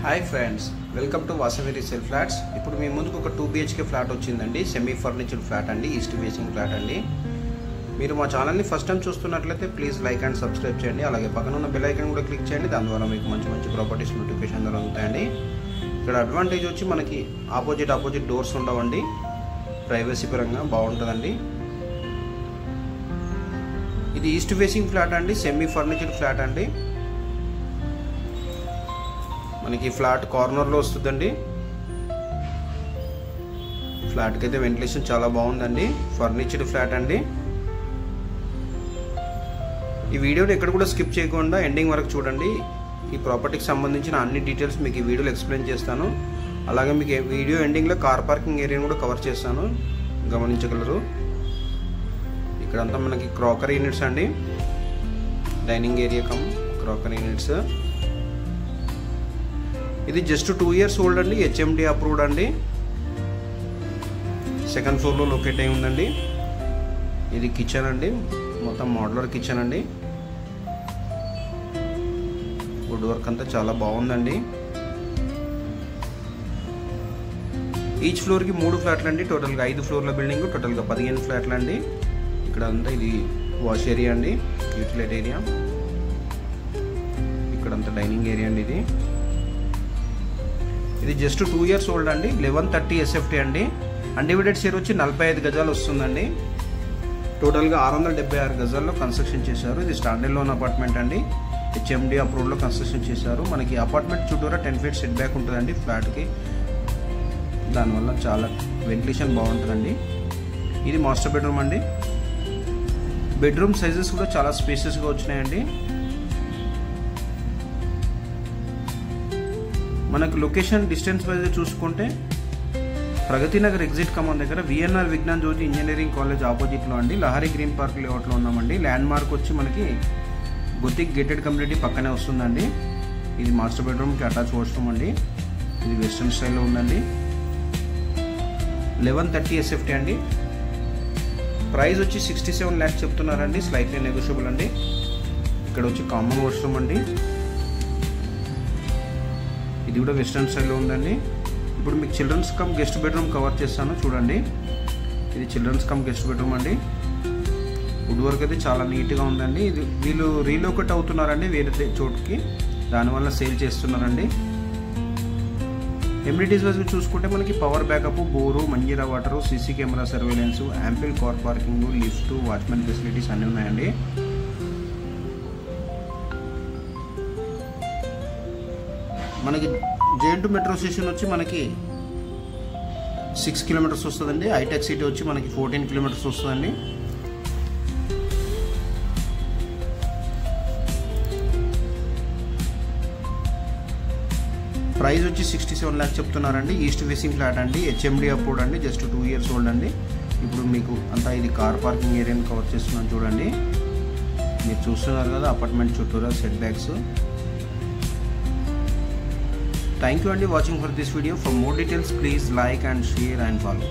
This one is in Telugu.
Hi friends, welcome to Vasavi resale flats. ఇప్పుడు మీ ముందుకు ఒక 2 BHK ఫ్లాట్ వచ్చిందండి. సెమీ ఫర్నిచర్డ్ ఫ్లాట్ అండి, ఈస్ట్ ఫేసింగ్ ఫ్లాట్ అండి. మీరు మా ఛానల్ని ఫస్ట్ టైం చూస్తున్నట్లయితే ప్లీజ్ లైక్ అండ్ సబ్స్క్రైబ్ చేయండి. అలాగే పక్కన ఉన్న బెల్ ఐకాన్ కూడా క్లిక్ చేయండి. దాని ద్వారా మీకు మంచి మంచి ప్రాపర్టీస్ నోటిఫికేషన్ దొరుకుతాయండి. ఇక్కడ అడ్వాంటేజ్ వచ్చి మనకి ఆపోజిట్ డోర్స్ ఉండవండి. ప్రైవసీ పరంగా బాగుంటుందండి. ఇది ఈస్ట్ ఫేసింగ్ ఫ్లాట్ అండి, సెమీ ఫర్నిచర్డ్ ఫ్లాట్ అండి. మనకి ఫ్లాట్ కార్నర్లో వస్తుందండి. ఫ్లాట్కి అయితే వెంటిలేషన్ చాలా బాగుందండి. ఫర్నిచర్డ్ ఫ్లాట్ అండి. ఈ వీడియోని ఎక్కడ కూడా స్కిప్ చేయకుండా ఎండింగ్ వరకు చూడండి. ఈ ప్రాపర్టీకి సంబంధించిన అన్ని డీటెయిల్స్ మీకు ఈ వీడియోలో ఎక్స్ప్లెయిన్ చేస్తాను. అలాగే మీకు వీడియో ఎండింగ్లో కార్ పార్కింగ్ ఏరియాని కూడా కవర్ చేస్తాను, గమనించగలరు. ఇక్కడంతా మనకి క్రాకరీ యూనిట్స్ అండి, dining area come crockery units. ఇది జస్ట్ 2 years ఓల్డ్ అండి, HMD అప్రూవ్డ్ అండి. సెకండ్ ఫ్లోర్లో లొకేట్ అయి ఉందండి. ఇది కిచెన్ అండి, మొత్తం మోడ్యులర్ కిచెన్ అండి. వుడ్ వర్క్ అంతా చాలా బాగుందండి. ఈచ్ ఫ్లోర్కి 3 ఫ్లాట్లు అండి. టోటల్గా 5 ఫ్లోర్ల బిల్డింగ్, టోటల్గా 15 ఫ్లాట్లు అండి. ఇక్కడ అంతా ఇది వాష్ ఏరియా అండి, యూటిలిటీ ఏరియా. ఇక్కడంతా డైనింగ్ ఏరియా అండి. ఇది జస్ట్ 2 years ఓల్డ్ అండి. 1130 SFT అండి. అన్డివైడెడ్ షేర్ వచ్చి 45 గజాలు వస్తుందండి. టోటల్గా 676 గజాల్లో కన్స్ట్రక్షన్ చేశారు. ఇది స్టాండర్డ్ లోన్ అపార్ట్మెంట్ అండి, HMD అప్రూవ్డ్లో కన్స్ట్రక్షన్ చేశారు. మనకి అపార్ట్మెంట్ చుట్టూరా 10 feet సెట్ బ్యాక్ ఉంటుందండి ఫ్లాట్కి. దానివల్ల చాలా వెంటిలేషన్ బాగుంటుందండి. ఇది మాస్టర్ బెడ్రూమ్ అండి. బెడ్రూమ్ సైజెస్ కూడా చాలా స్పేసెస్గా వచ్చినాయండి. మనకు లొకేషన్ డిస్టెన్స్ వైజ్ చూసుకుంటే ప్రగతి నగర్ ఎగ్జిట్ కమాన్ దగ్గర VNR విజ్ఞాన్ జ్యోతి ఇంజనీరింగ్ కాలేజ్ ఆపోజిట్లో అండి, లహరి గ్రీన్ పార్క్ లేఅవుట్లో ఉన్నామండి. ల్యాండ్ మార్క్ వచ్చి మనకి గొతిక్ గేటెడ్ కమ్యూనిటీ పక్కనే వస్తుందండి. ఇది మాస్టర్ బెడ్రూమ్కి అటాచ్ వాష్రూమ్ అండి. ఇది వెస్ట్రన్ స్టైల్లో ఉందండి. 1130 SFT అండి. ప్రైస్ వచ్చి 67 lakhs చెప్తున్నారండి, స్లైట్లీ నెగోషియబుల్ అండి. ఇక్కడ వచ్చి కామన్ వాష్రూమ్ అండి. ఇది కూడా వెస్ట్రన్ స్టైల్లో ఉందండి. ఇప్పుడు మీకు children's cum guest bedroom cover చేస్తాను చూడండి. ఇది చిల్డ్రన్స్ కమ్ గెస్ట్ బెడ్రూమ్ అండి. వుడ్ వర్క్ అయితే చాలా నీట్గా ఉందండి. ఇది వీళ్ళు రీలోకేట్ అవుతున్నారండి వేరే చోటుకి, దానివల్ల సేల్ చేస్తున్నారండి. ఎమ్యూనిటీస్ వైజ్ చూసుకుంటే మనకి power backup, bore, Manjira water, CC camera surveillance, ample car parking, lift, watchman facilities అన్నీ ఉన్నాయండి. మనకి JN2 మెట్రో స్టేషన్ వచ్చి మనకి 6 kilometers వస్తుందండి. హైటెక్ సిటీ వచ్చి మనకి 14 kilometers వస్తుందండి. ప్రైస్ వచ్చి 67 lakhs చెప్తున్నారండి. ఈస్ట్ ఫేసింగ్ ఫ్లాట్ అండి, HMD అప్రూవ్డ్ అండి, జస్ట్ 2 years ఓల్డ్ అండి. ఇప్పుడు మీకు అంతా ఇది కార్ పార్కింగ్ ఏరియాని కవర్ చేస్తున్నాను చూడండి. మీరు చూస్తున్నారు కదా అపార్ట్మెంట్ చుట్టూరా set backs. Thank you for watching this video. For more details, please like and share and follow.